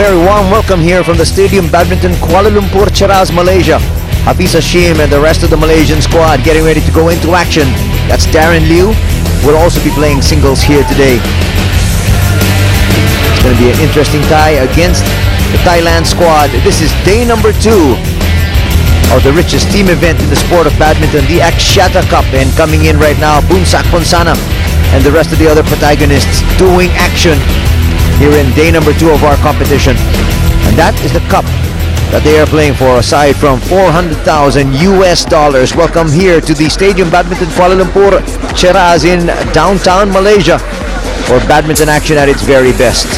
very warm welcome here from the Stadium Badminton Kuala Lumpur, Cheras, Malaysia. Hafiz, Hashim and the rest of the Malaysian squad getting ready to go into action. That's Darren Liu. Will also be playing singles here today. It's going to be an interesting tie against the Thailand squad. This is day number 2 of the richest team event in the sport of badminton, the Axiata Cup. And coming in right now, Boonsak, Ponsana and the rest of the other protagonists doing action here in day number 2 of our competition. And that is the cup that they are playing for, aside from $400,000 US. Welcome here to the Stadium Badminton Kuala Lumpur, Cheras in downtown Malaysia, for badminton action at its very best.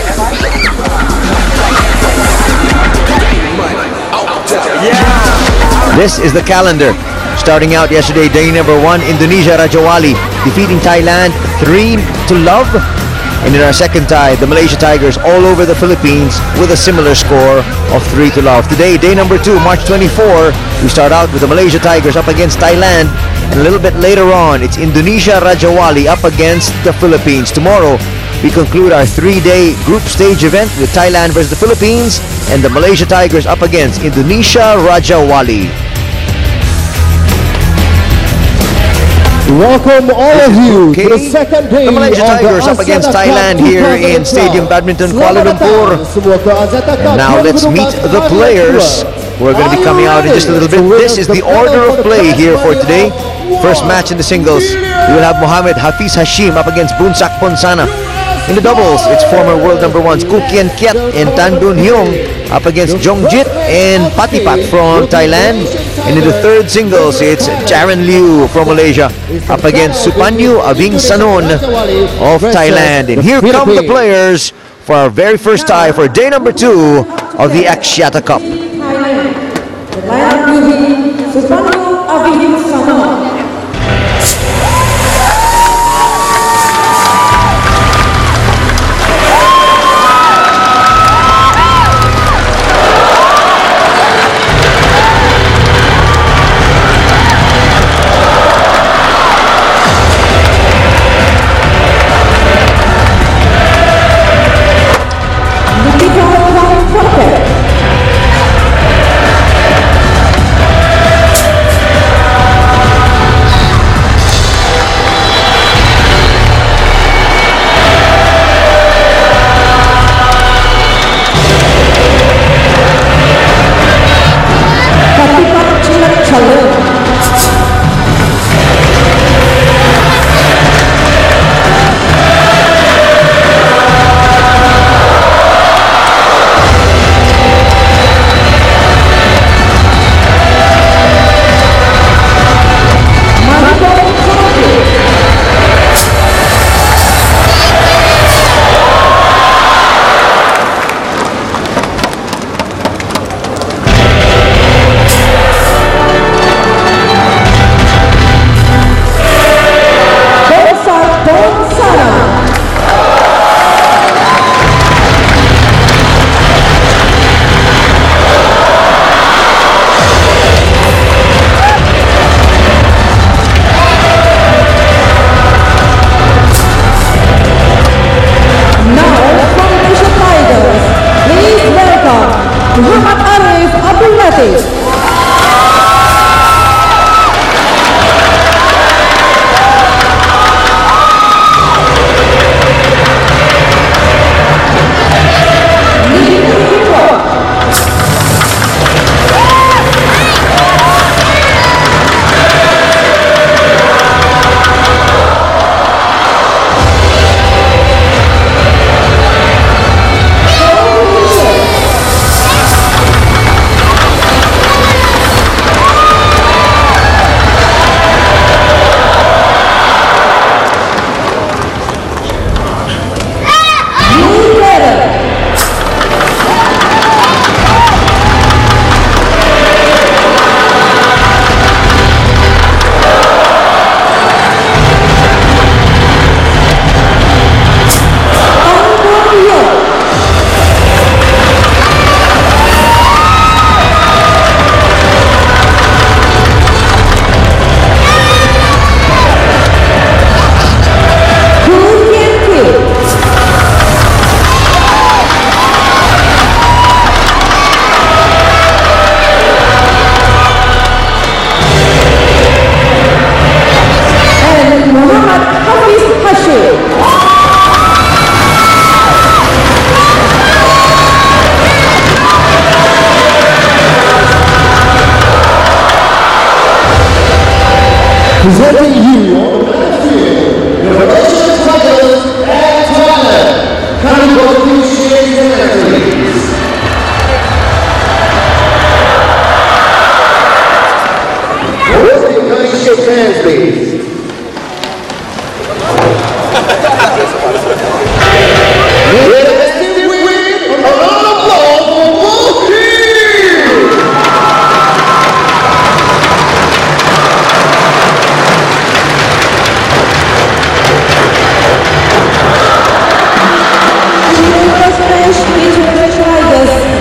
This is the calendar. Starting out yesterday, day number 1, Indonesia Raja Wali defeating Thailand 3-0. And in our second tie, the Malaysia Tigers all over the Philippines with a similar score of 3-0. Today, day number 2, March 24, we start out with the Malaysia Tigers up against Thailand. And a little bit later on, it's Indonesia Raja Wali up against the Philippines. Tomorrow, we conclude our 3-day group stage event with Thailand versus the Philippines and the Malaysia Tigers up against Indonesia Raja Wali. Welcome all of you to the second day the Malaysia Tigers up against Thailand here in Stadium Badminton Kuala Lumpur. And now let's meet the players who are going to be coming out in just a little bit. This is the order of play here for today. First match in the singles, we will have Mohammed Hafiz Hashim up against Boonsak Ponsana. In the doubles, it's former world number 1s Koo Kian Kiat and Tan Boon Hyung up against Jongjit and Patipat from Thailand. And in the third singles, it's Darren Liu from Malaysia up against Supanyu Aving Sanon of Thailand. And here come the players for our very first tie for day number 2 of the Axiata Cup. The lineup will be Supanyu Aving Sanon.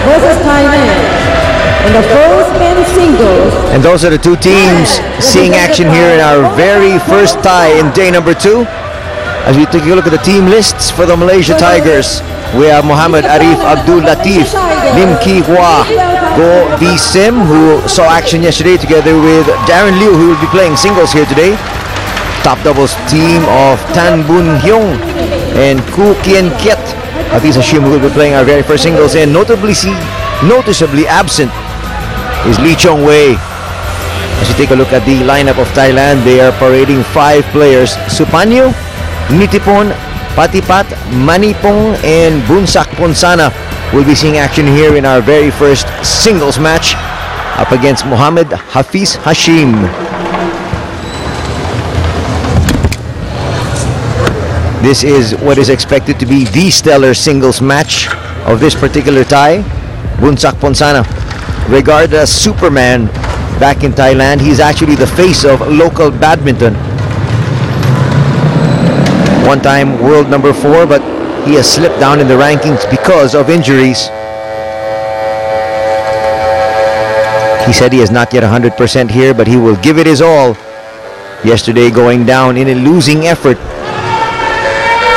Versus Thailand in the first men's singles. And those are the two teams seeing action here in our very first tie in day number 2. As we take a look at the team lists for the Malaysia Tigers, we have Muhammad Arif Abdul Latif, Lim Ki Hua, Go V Sim, who saw action yesterday together with Darren Liu, who will be playing singles here today. Top doubles team of Tan Boon Hyung and Koo Kien Kiet. Hafiz Hashim, who will be playing our very first singles, and noticeably absent is Lee Chong Wei. As you take a look at the lineup of Thailand, they are parading 5 players: Supanyo, Nitipon, Patipat, Manipong, and Boonsak Ponsana will be seeing action here in our very first singles match up against Muhammad Hafiz Hashim. This is what is expected to be the stellar singles match of this particular tie. Boonsak Ponsana, regarded as Superman back in Thailand. He's actually the face of local badminton. One time world number 4, but he has slipped down in the rankings because of injuries. He said he is not yet 100% here, but he will give it his all. Yesterday going down in a losing effort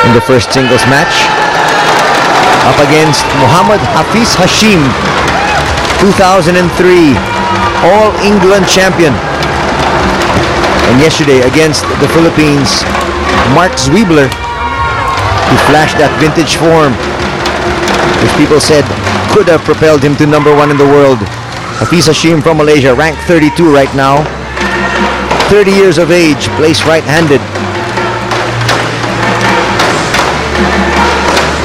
in the first singles match up against Muhammad Hafiz Hashim, 2003 All England champion. And yesterday against the Philippines, Mark Zwiebler, he flashed that vintage form which people said could have propelled him to number 1 in the world. Hafiz Hashim from Malaysia, ranked 32 right now, 30 years of age, plays right-handed.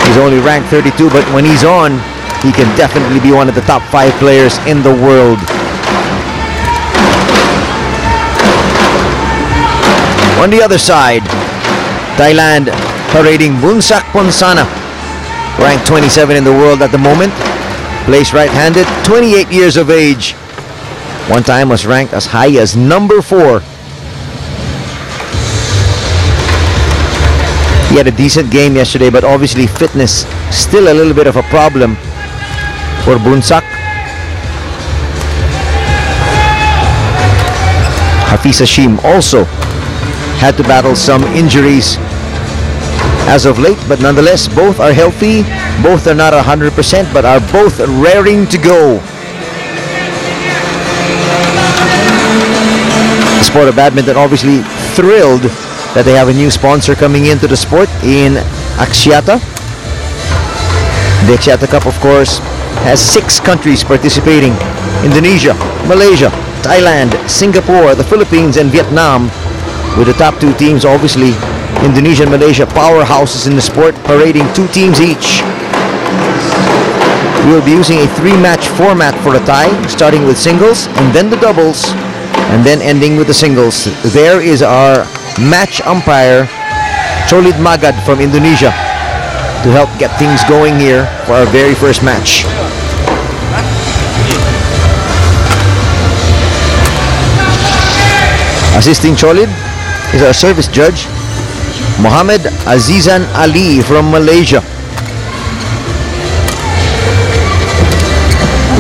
He's only ranked 32, but when he's on, he can definitely be one of the top 5 players in the world. On the other side, Thailand parading Boonsak Ponsana, ranked 27 in the world at the moment, plays right-handed, 28 years of age. One time was ranked as high as number 4. He had a decent game yesterday, but obviously fitness still a little bit of a problem for Boonsak. Hafiz Hashim also had to battle some injuries as of late, but nonetheless, both are healthy. Both are not 100%, but are both raring to go. The sport of badminton obviously thrilled that they have a new sponsor coming into the sport in Axiata. The Axiata Cup, of course, has 6 countries participating: Indonesia, Malaysia, Thailand, Singapore, the Philippines, and Vietnam, with the top 2 teams, obviously, Indonesia and Malaysia, powerhouses in the sport, parading 2 teams each. We will be using a 3-match format for the tie, starting with singles, and then the doubles, and then ending with the singles. There is our match umpire, Cholid Magad from Indonesia, to help get things going here for our very first match. Assisting Cholid is our service judge, Muhammad Azizan Ali from Malaysia.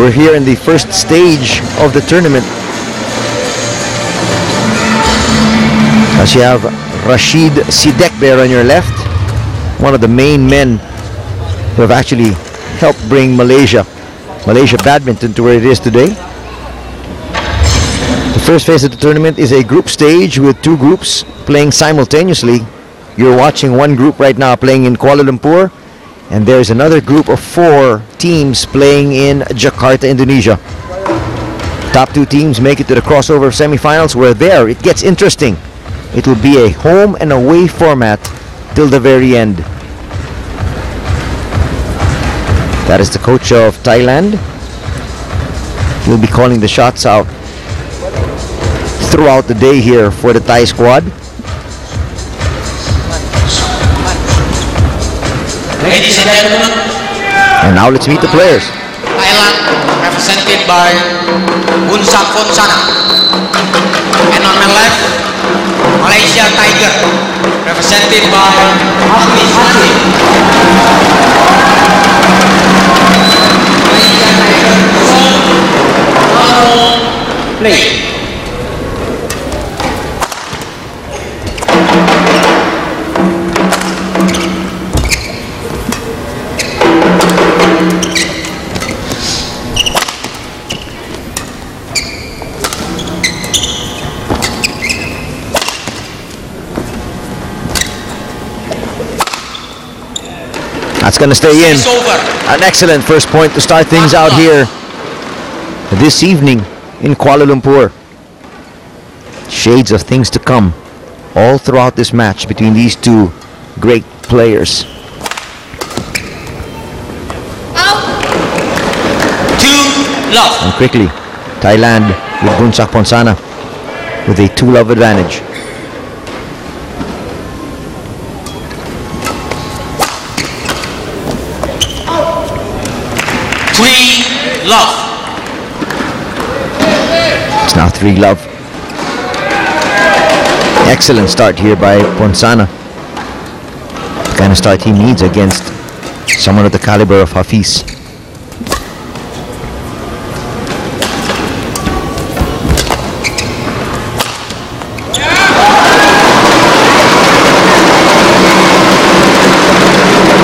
We're here in the first stage of the tournament. As you have Rashid Sidek there on your left, one of the main men who have actually helped bring Malaysia badminton to where it is today. The first phase of the tournament is a group stage with 2 groups playing simultaneously. You're watching one group right now playing in Kuala Lumpur, and there's another group of 4 teams playing in Jakarta, Indonesia. Top 2 teams make it to the crossover semifinals, where there it gets interesting. It will be a home and away format till the very end. That is the coach of Thailand. He'll be calling the shots out throughout the day here for the Thai squad. Ladies and gentlemen, And now let's meet the players. Thailand represented by Boonsak Ponsana. And on my left, Malaysia Tiger represented by Hafiz Hashim. Malaysia Tiger play. That's going to stay in. An excellent first point to start things out here this evening in Kuala Lumpur. Shades of things to come all throughout this match between these two great players. And quickly, Thailand with Boonsak Ponsana with a 2-love advantage. It's now 3-love. Excellent start here by Ponsana. The kind of start he needs against someone of the caliber of Hafiz.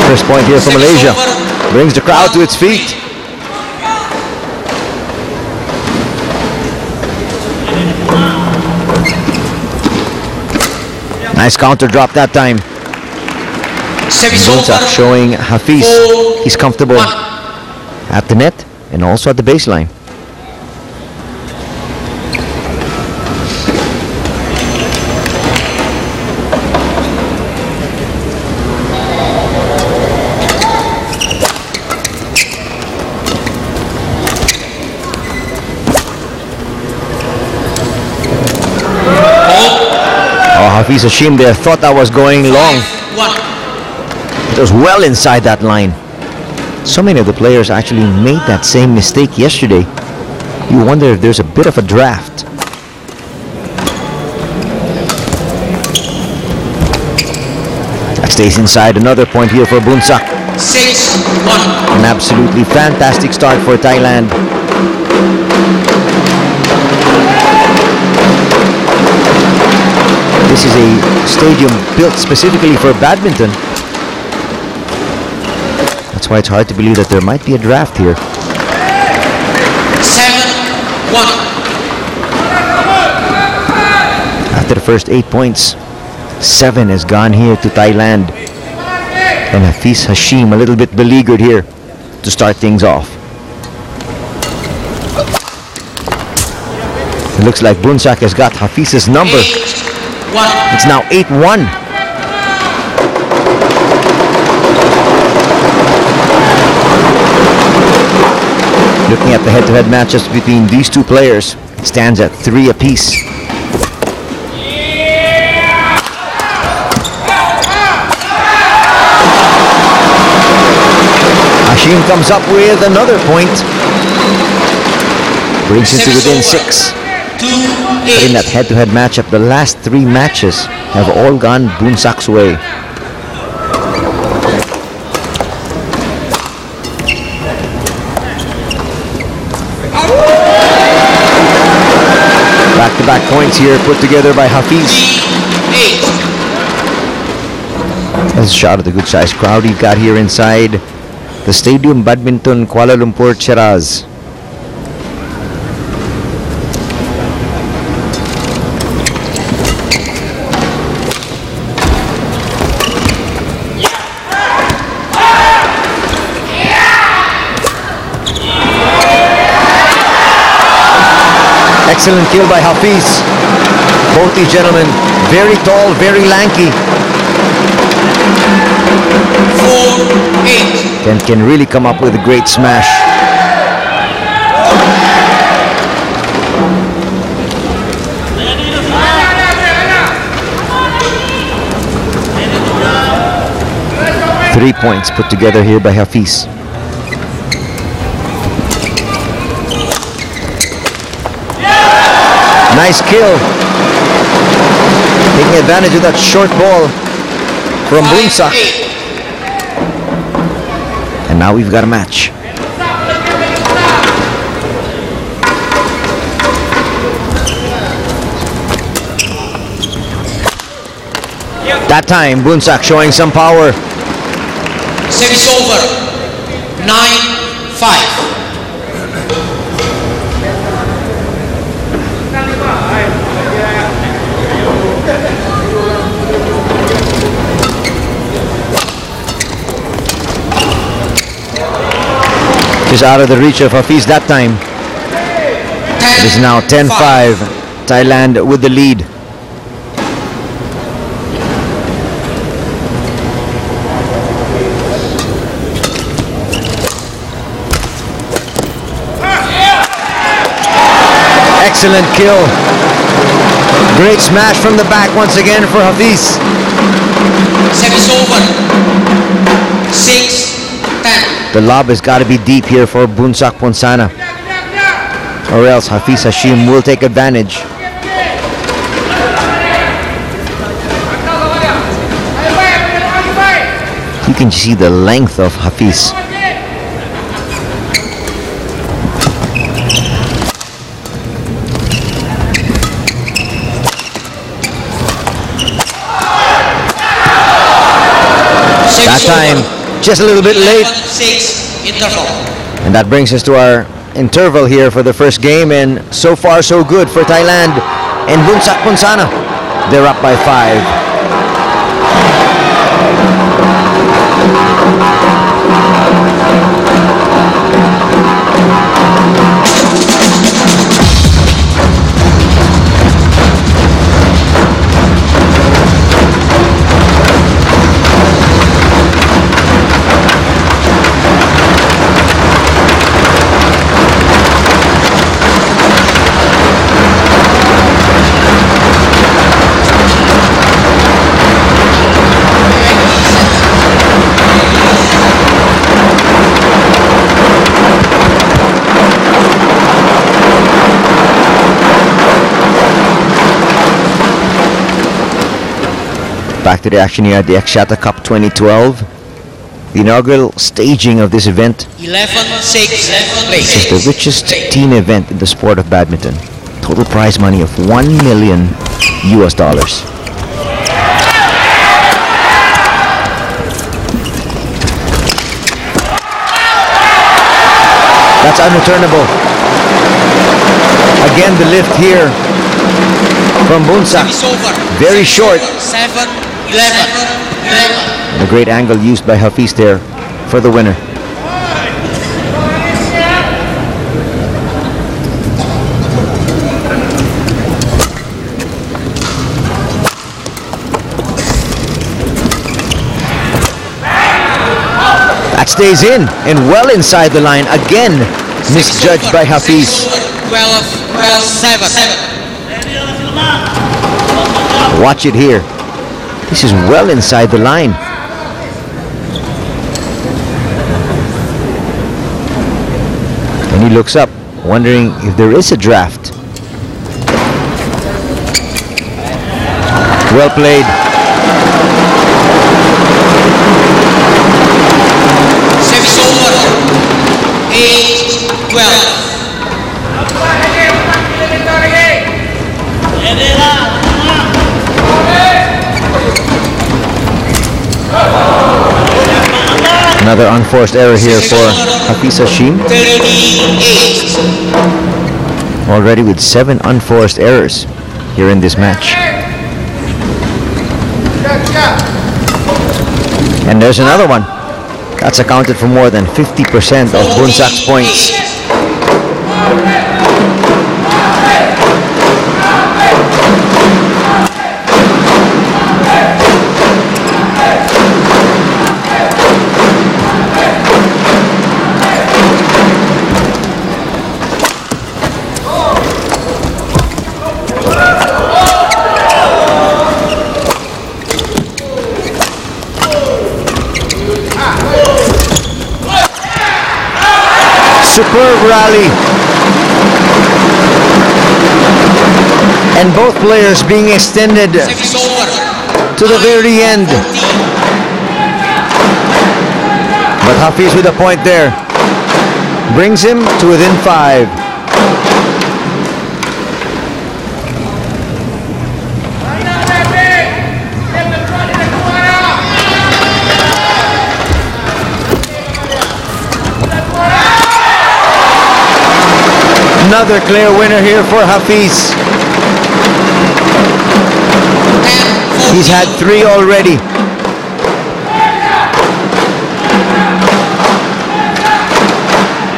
First point here for Malaysia. Brings the crowd to its feet. Nice counter drop that time. Boonsak showing Hafiz he's comfortable at the net and also at the baseline. Hafiz Hashim there thought that was going long. It was well inside that line. So many of the players actually made that same mistake yesterday. You wonder if there's a bit of a draft. That stays inside. Another point here for Boonsak. 6-1. An absolutely fantastic start for Thailand. This is a stadium built specifically for badminton. That's why it's hard to believe that there might be a draft here. 7-1. After the first 8 points, 7 has gone here to Thailand. And Hafiz Hashim a little bit beleaguered here to start things off. It looks like Boonsak has got Hafiz's number. It's now 8-1. Looking at the head-to-head matches between these two players, it stands at 3 apiece. Hashim comes up with another point. Brings it to within 6. But in that head-to-head matchup, the last 3 matches have all gone Boonsak's way. Back-to-back points here put together by Hafiz. That's a shot of the good-sized crowd you've got here inside the Stadium Badminton Kuala Lumpur Cheras. Excellent kill by Hafiz. Both these gentlemen, very tall, very lanky. 4-8. Can really come up with a great smash. 3 points put together here by Hafiz. Nice kill. Taking advantage of that short ball from Boonsak. And now we've got a match. That time, Boonsak showing some power. Service over. 9-5. Just out of the reach of Hafiz that time. It is now 10-5. Thailand with the lead. Excellent kill. Great smash from the back once again for Hafiz. Service over. 6-10. The lob has got to be deep here for Boonsak Ponsana, or else Hafiz Hashim will take advantage. You can see the length of Hafiz. That time, just a little bit late. 6 interval. And that brings us to our interval here for the first game, and so far so good for Thailand and Boonsak Ponsana. They're up by 5. Back to the action here at the Axiata Cup 2012. The inaugural staging of this event. 11-6. This is the richest team event in the sport of badminton. Total prize money of $1 million. That's unreturnable. Again, the lift here from Boonsak. Very short. 7-11. The great angle used by Hafiz there for the winner. That stays in and well inside the line. Again, misjudged by Hafiz. 12-7. Watch it here. This is well inside the line. And he looks up, wondering if there is a draft. Well played. Service over. 8-12. Another unforced error here for Hafiz Hashim. 38. Already with 7 unforced errors here in this match. And there's another one. That's accounted for more than 50% of Boonsak's points. Superb rally. And both players being extended Service over. to the very end. 14. But Hafiz with a point there. Brings him to within 5. Another clear winner here for Hafiz. 10, 14. He's had 3 already.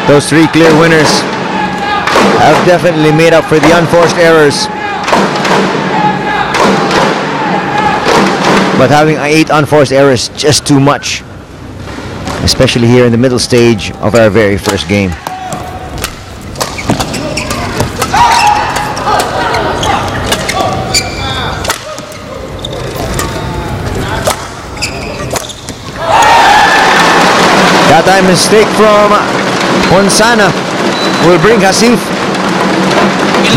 Those 3 clear winners have definitely made up for the unforced errors. But having 8 unforced errors is just too much, especially here in the middle stage of our very first game. That time mistake from Ponsana will bring Hashim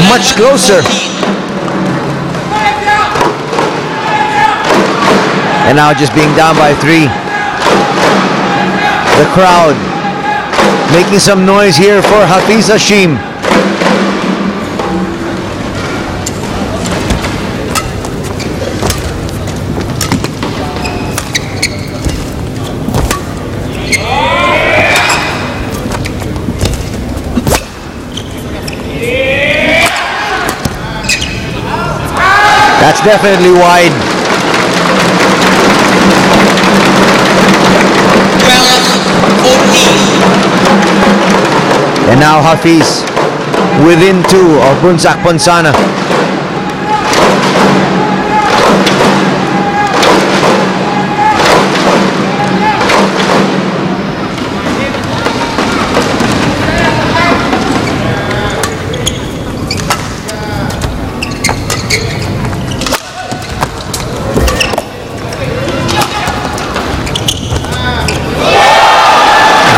much closer. And now just being down by 3. The crowd making some noise here for Hafiz Hashim. That's definitely wide. 12, 14. And now Hafiz within 2 of Boonsak Ponsana.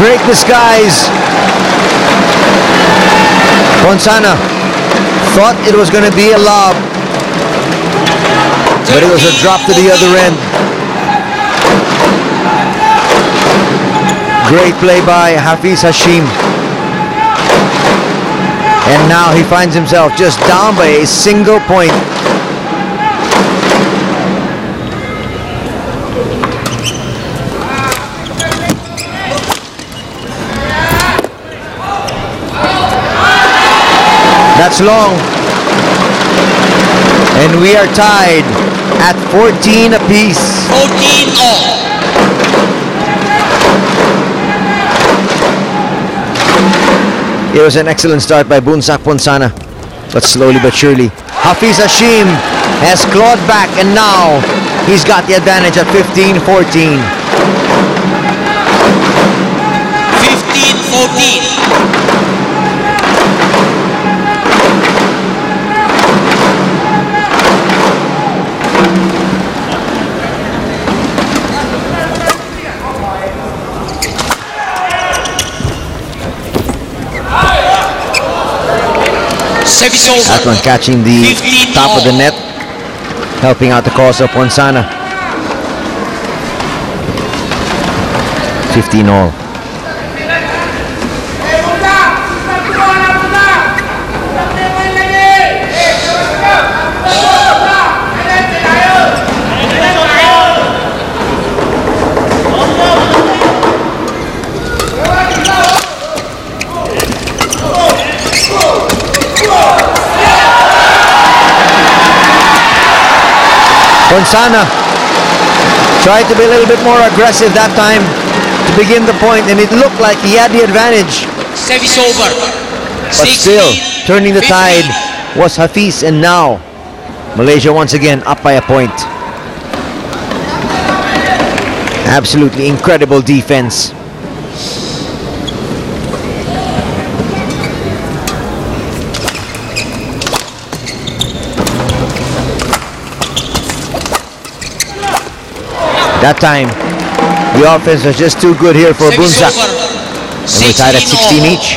Great disguise. Ponsana thought it was going to be a lob, but it was a drop to the other end. Great play by Hafiz Hashim. And now he finds himself just down by a single point. That's long. And we are tied at 14 apiece. 14 all. It was an excellent start by Boonsak Ponsana, but slowly but surely Hafiz Hashim has clawed back, and now he's got the advantage at 15-14. 15-14. Service over. That one catching the 15 top of the all. net, helping out the cause of Ponsana. 15 all. Ponsana tried to be a little bit more aggressive that time to begin the point, and it looked like he had the advantage. Service over. But still, turning the tide was Hafiz, and now Malaysia once again up by a point. Absolutely incredible defense. That time, the offense was just too good here for Service Boonsak. over. And we're tied at 16 each.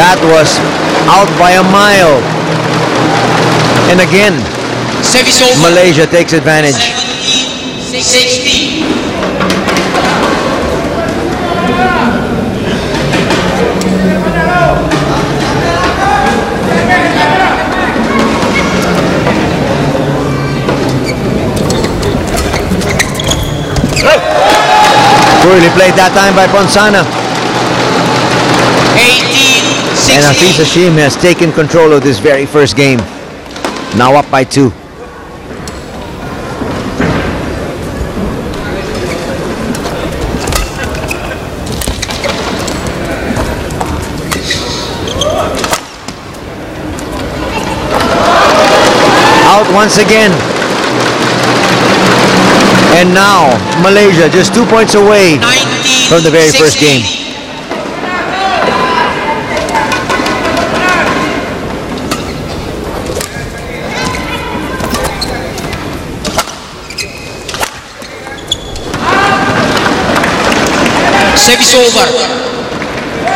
That was out by a mile. And again, Service over. Malaysia takes advantage. 16. Poorly played that time by Ponsana. 18. And Hafiz 16. Hashim has taken control of this very first game. Now up by 2. Out once again. And now Malaysia just 2 points away 19. from the very first game. Service over.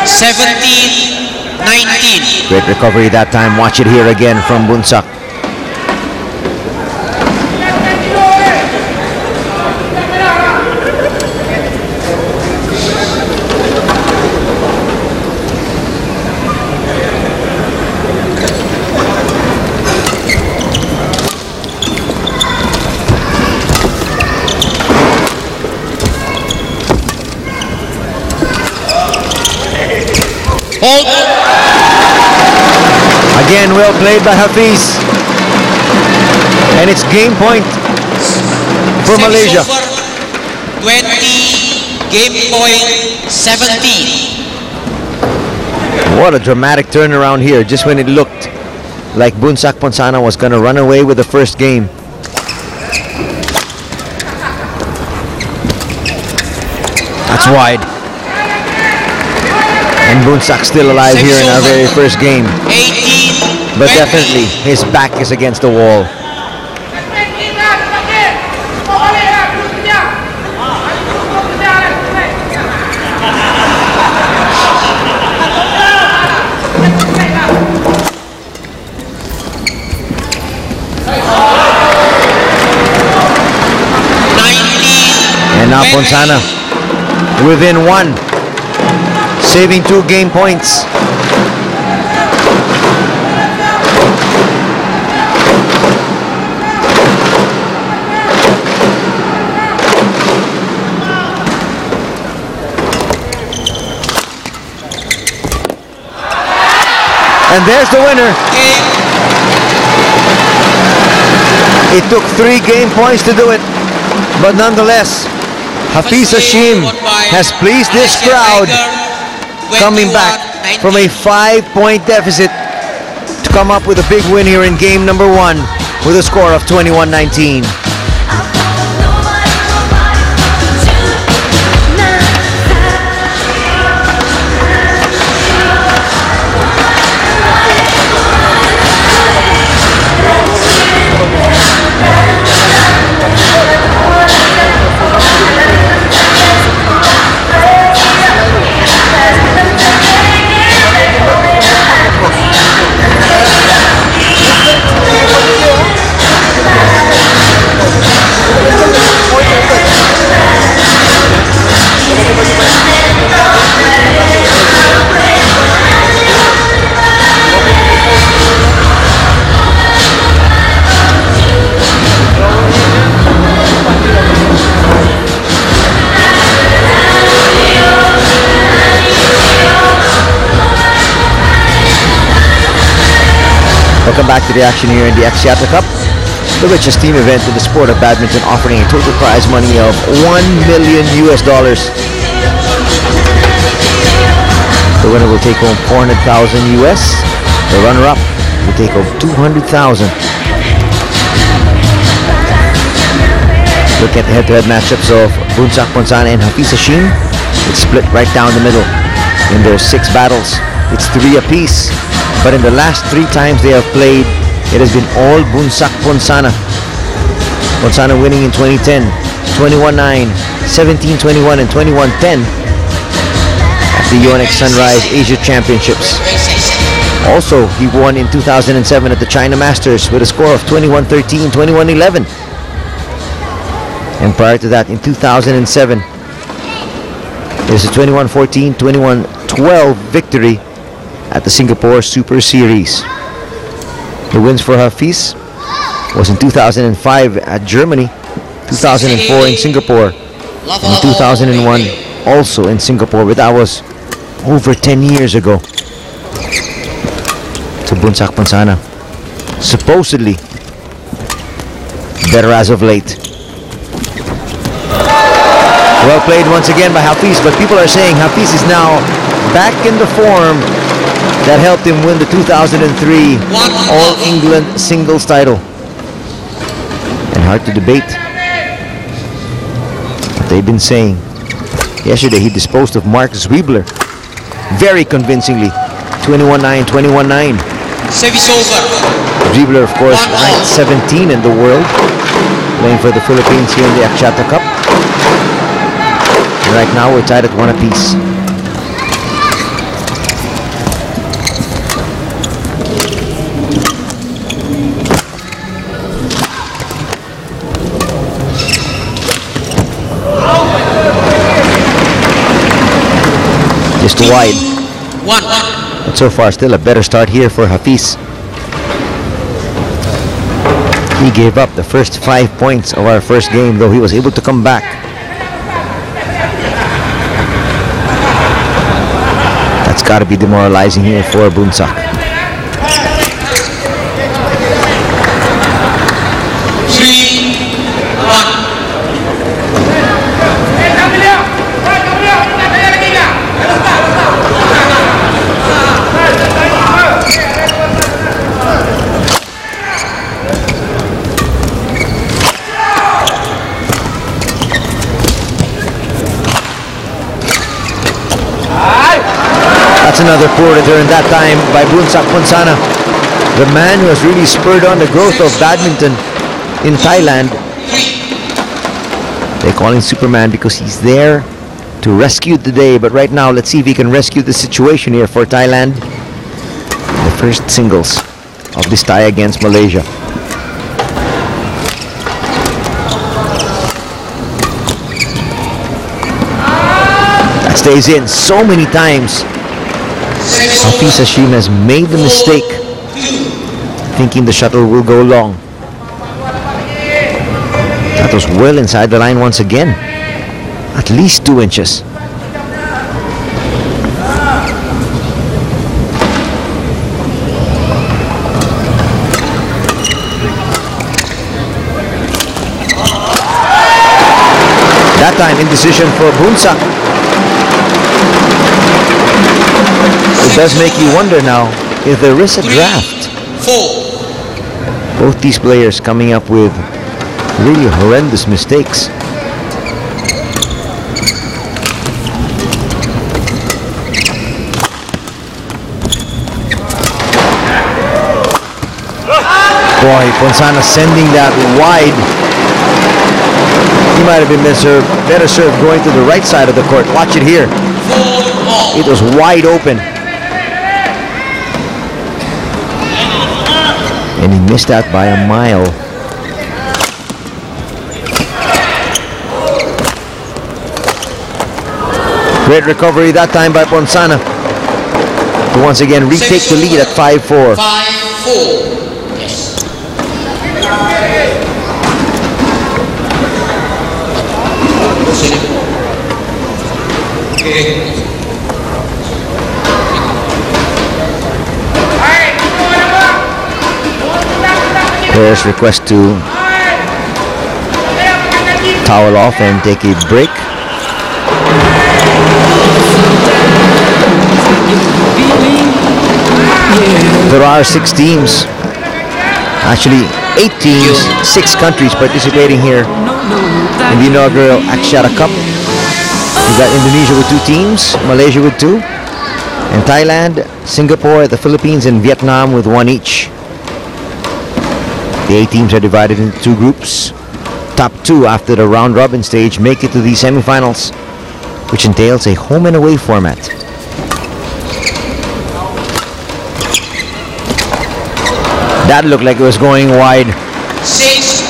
17-19. Great recovery that time. Watch it here again from Boonsak. Hold. Again, well played by Hafiz. And it's game point for Malaysia. Over. 20. Game point 17. What a dramatic turnaround here, just when it looked like Boonsak Ponsana was going to run away with the first game. That's wide. And Boonsak still alive here in our very first game. 18. But 20. definitely, his back is against the wall. And now Ponsana within 1, saving 2 game points. And there's the winner. It took 3 game points to do it, but nonetheless, Hafiz Hashim has pleased this crowd, coming back from a 5-point deficit to come up with a big win here in game number 1 with a score of 21-19. Welcome back to the action here in the Axiata Cup, the richest team event in the sport of badminton, offering a total prize money of $1 million. The winner will take home $400,000 US. The runner-up will take home $200,000. Look at the head-to-head matchups of Boonsak Ponsana and Hafiz Hashim. It's split right down the middle. In their 6 battles, it's 3 apiece. But in the last 3 times they have played, it has been all Boonsak Ponsana. Ponsana winning in 2010, 21-9, 17-21, and 21-10. the Yonex Sunrise Asia Championships. Also, he won in 2007 at the China Masters with a score of 21-13, 21-11. And prior to that, in 2007, it was a 21-14, 21-12 victory at the Singapore Super Series. The wins for Hafiz was in 2005 at Germany, 2004 in Singapore, and 2001 also in Singapore, but that was over 10 years ago. To Boonsak Ponsana, supposedly better as of late. Well played once again by Hafiz, but people are saying Hafiz is now back in the form that helped him win the 2003 All England singles title. And hard to debate what they've been saying. Yesterday he disposed of Marcus Wiebler very convincingly. 21-9, 21-9. Service over. Wiebler, of course, ranked 17 in the world, playing for the Philippines here in the Axiata Cup. And right now we're tied at 1 apiece. Just wide. But so far still a better start here for Hafiz. He gave up the first 5 points of our first game, though he was able to come back. That's got to be demoralizing here for Boonsak. That's another poor return, that time by Boonsak Ponsana, the man who has really spurred on the growth of badminton in Thailand. They call him Superman because he's there to rescue the day. But right now, let's see if he can rescue the situation here for Thailand. The first singles of this tie against Malaysia. That stays in so many times. Hafiz Hashim has made the mistake thinking the shuttle will go long. That was well inside the line once again. At least 2 inches. That time indecision for Boonsak. It does make you wonder now if there is a draft. Both these players coming up with really horrendous mistakes. Boy, Ponsana sending that wide. He might have been better served going to the right side of the court. Watch it here. It was wide open. And he missed out by a mile. Great recovery that time by Ponsana to once again retake the lead at 5-4. 5-4. Players request to towel off and take a break. There are 6 teams, actually 8 teams, 6 countries participating here in the inaugural Axiata Cup. We got Indonesia with 2 teams, Malaysia with 2, and Thailand, Singapore, the Philippines, and Vietnam with 1 each. The 8 teams are divided into 2 groups. Top 2 after the round-robin stage make it to the semifinals, which entails a home and away format. That looked like it was going wide. 6-4.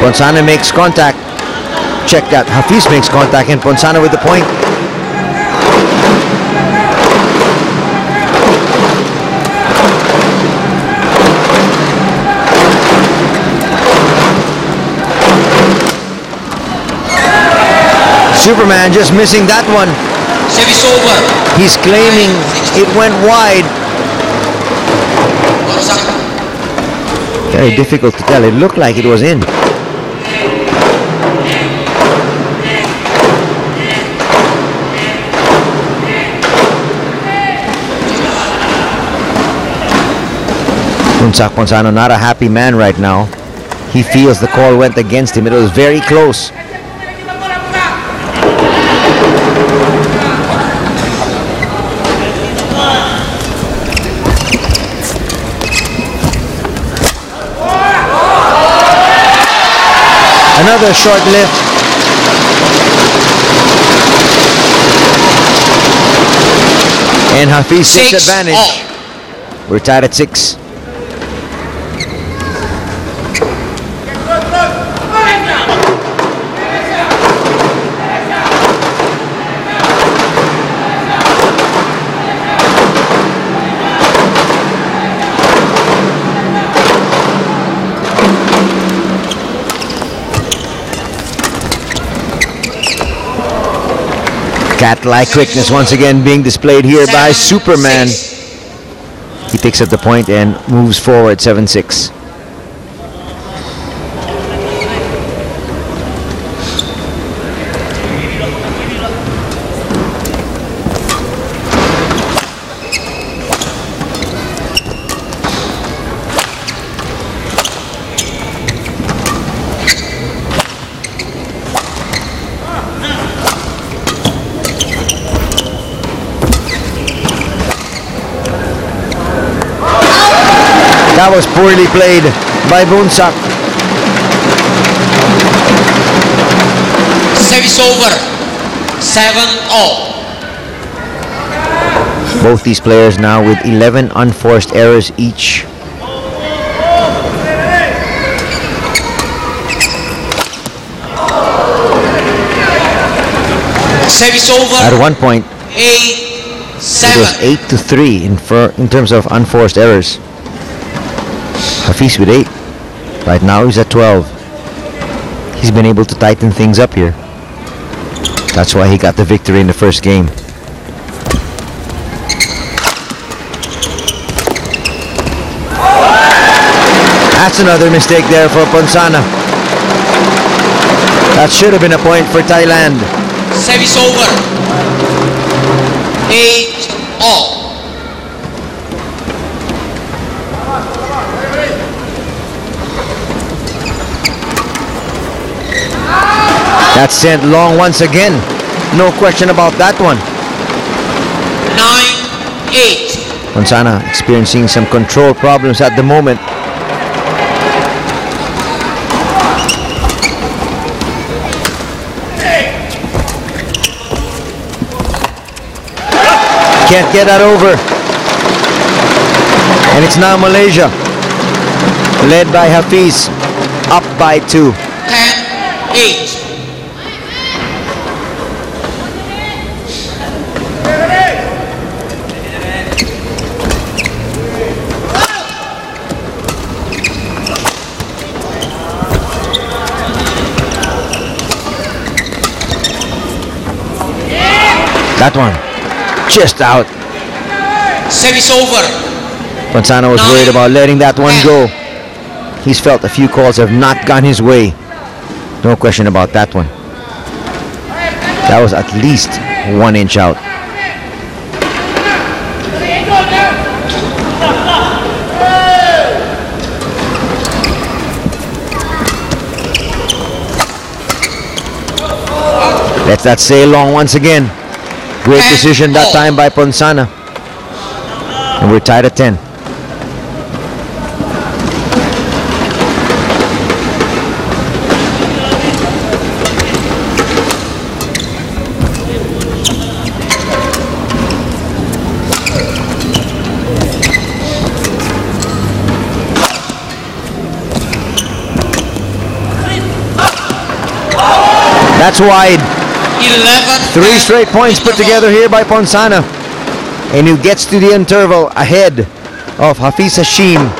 Ponsana makes contact. Check that. Hafiz makes contact and Ponsana with the point. Superman just missing that one. Service over. He's claiming it went wide. Boonsak. Very difficult to tell. It looked like it was in. Boonsak Ponsana not a happy man right now. He feels the call went against him. It was very close. Another short lift. And Hafiz takes advantage. We're tied at 6. Cat-like quickness once again being displayed here by Superman. He picks up the point and moves forward 7-6. That was poorly played by Boonsak. Service over. 7-all. Both these players now with 11 unforced errors each. Service over. At one point, 8-7. it was 8-3 in terms of unforced errors. Hafiz with 8. Right now he's at 12. He's been able to tighten things up here. That's why he got the victory in the first game. That's another mistake there for Ponsana. That should have been a point for Thailand. Service over. 8-all. That's sent long once again. No question about that one. 9-8. Ponsana experiencing some control problems at the moment. Can't get that over. And it's now Malaysia, led by Hafiz, up by 2. 10-8. That one, just out. Service over. Ponsana was worried about letting that one go. He's felt a few calls have not gone his way. No question about that one. That was at least 1 inch out. Lets that sail long once again. Great decision that time by Ponsana. And we're tied at 10. That's wide. 11. 3 straight points put together here by Ponsana. And who gets to the interval ahead of Hafiz Hashim.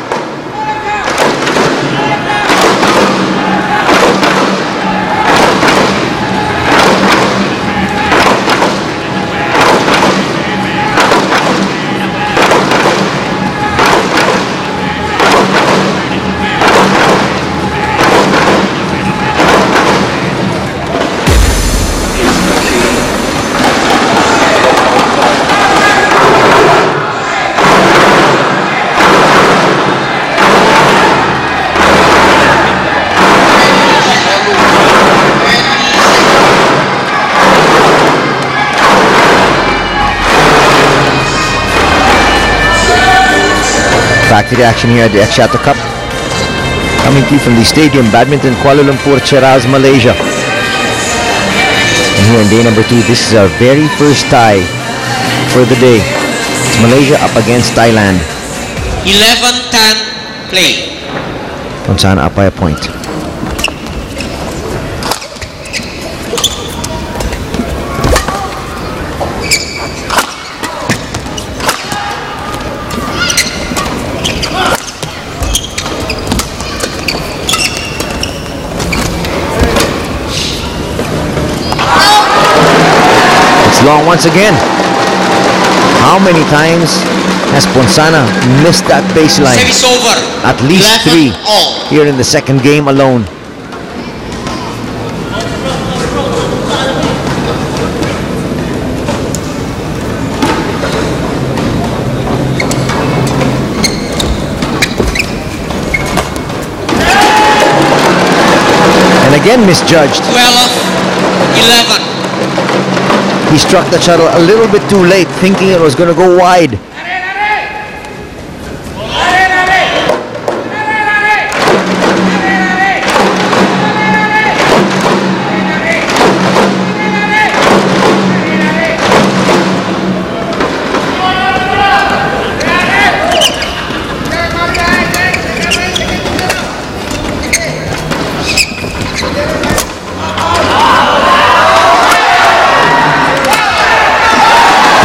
Back to the action here at the Axiata Cup. Coming to you from the stadium, Badminton, Kuala Lumpur, Cheras, Malaysia. And here in day number 2, this is our very first tie for the day. It's Malaysia up against Thailand. 11-10 play. Ponsana up by a point. Long once again. How many times has Ponsana missed that baseline? Service over. At least 3 all. here in the second game alone. And again misjudged. 12-11. He struck the shuttle a little bit too late, thinking it was going to go wide.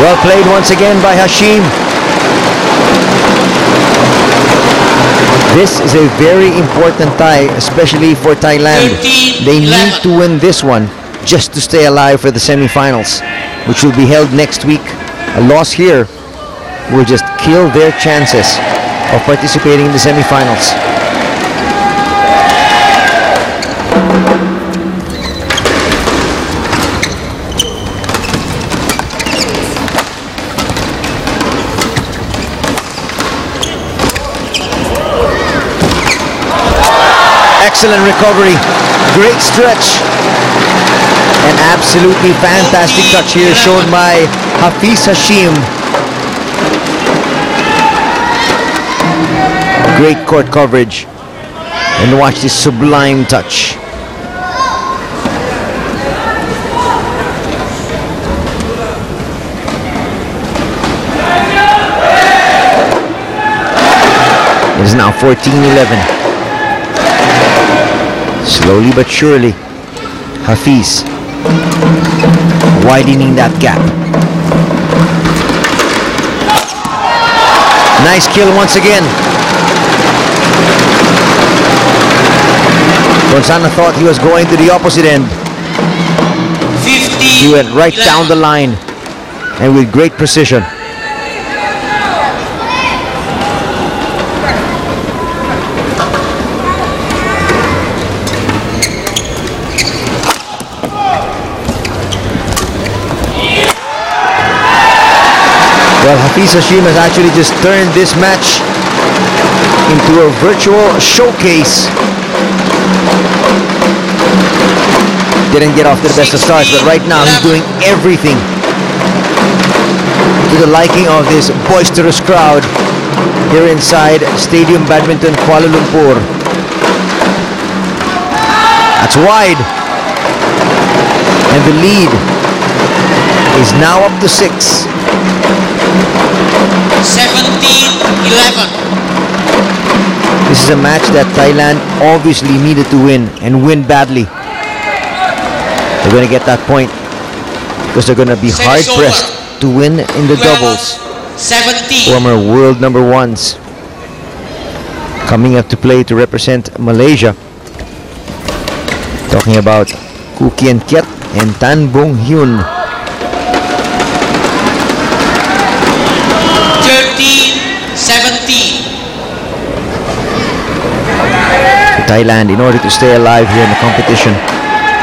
Well played once again by Hashim. This is a very important tie, especially for Thailand. They need to win this one just to stay alive for the semi-finals, which will be held next week. A loss here will just kill their chances of participating in the semi-finals. Excellent recovery, great stretch, an absolutely fantastic touch here shown by Hafiz Hashim. Great court coverage, and watch this sublime touch. It is now 14-11. Slowly but surely, Hafiz widening that gap. Nice kill once again. Ponsana thought he was going to the opposite end. 50. He went right down the line and with great precision. Well, Hafiz Hashim has actually just turned this match into a virtual showcase. Didn't get off to the best of starts, but right now he's doing everything to the liking of this boisterous crowd here inside Stadium Badminton, Kuala Lumpur. That's wide. And the lead is now up to 6. 17-11. This is a match that Thailand obviously needed to win, and win badly. They're going to get that point because they're going to be hard-pressed to win in the doubles. 17. Former world number ones coming up to play to represent Malaysia. Talking about Koo Kien Kiat and Tan Bong Hyun. 13-17. Thailand, in order to stay alive here in the competition,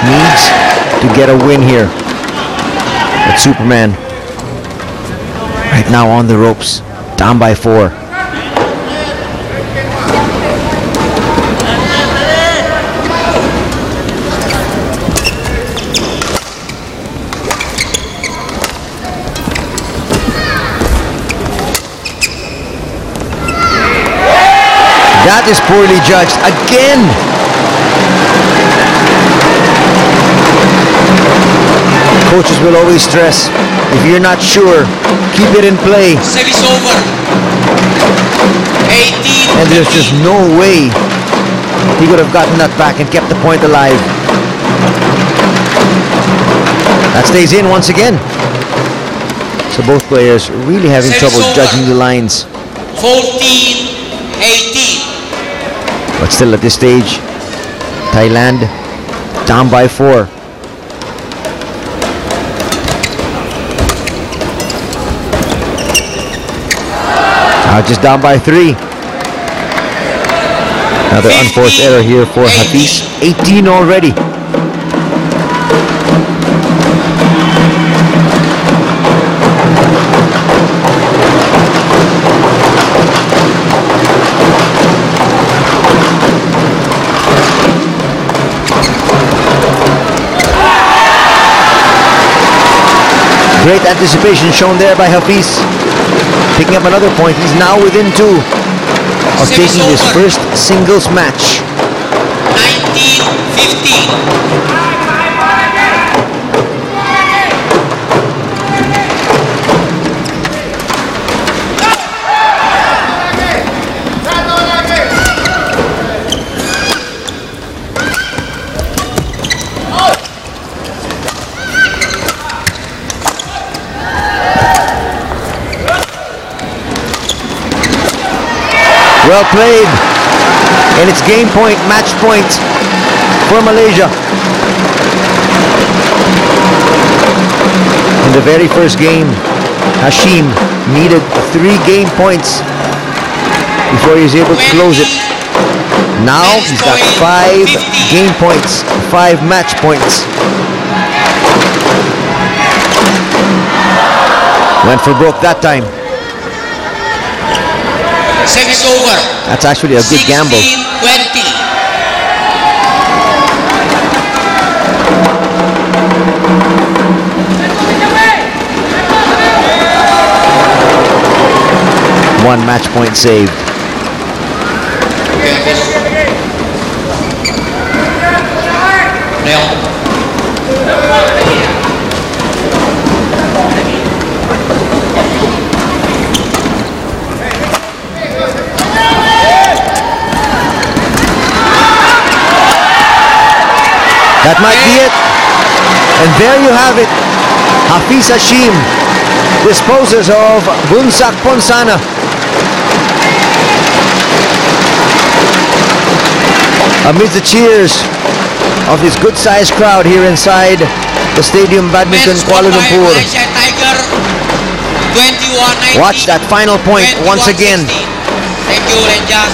needs to get a win here. But Superman right now on the ropes, down by 4. That is poorly judged again. Coaches will always stress, if you're not sure, keep it in play. Service over. 18. And there's just no way he could have gotten that back and kept the point alive. That stays in once again. So both players really having Service trouble over. judging the lines. 14-18. But still at this stage, Thailand down by 4. Now just down by 3. Another unforced error here for Hafiz. 18 already. Great anticipation shown there by Hafiz. Picking up another point. He's now within 2 of taking his first singles match. 19-15. Well played, and it's game point, match point for Malaysia. In the very first game, Hashim needed 3 game points before he was able to close it. Now he's got 5 game points, 5 match points. Went for broke that time. Service over. That's actually a good gamble. 16-20. One match point saved. That might be it. And there you have it. Hafiz Hashim disposes of Boonsak Ponsana. Amidst the cheers of this good-sized crowd here inside the Stadium Badminton Kuala Lumpur. Watch that final point once again. Thank you, Rangers.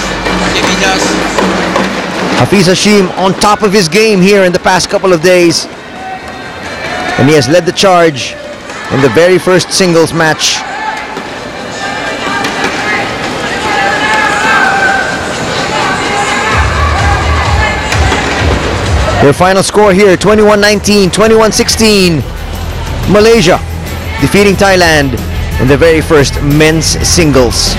Hafiz Hashim on top of his game here in the past couple of days. And he has led the charge in the very first singles match. Their final score here, 21-19, 21-16. Malaysia defeating Thailand in the very first men's singles.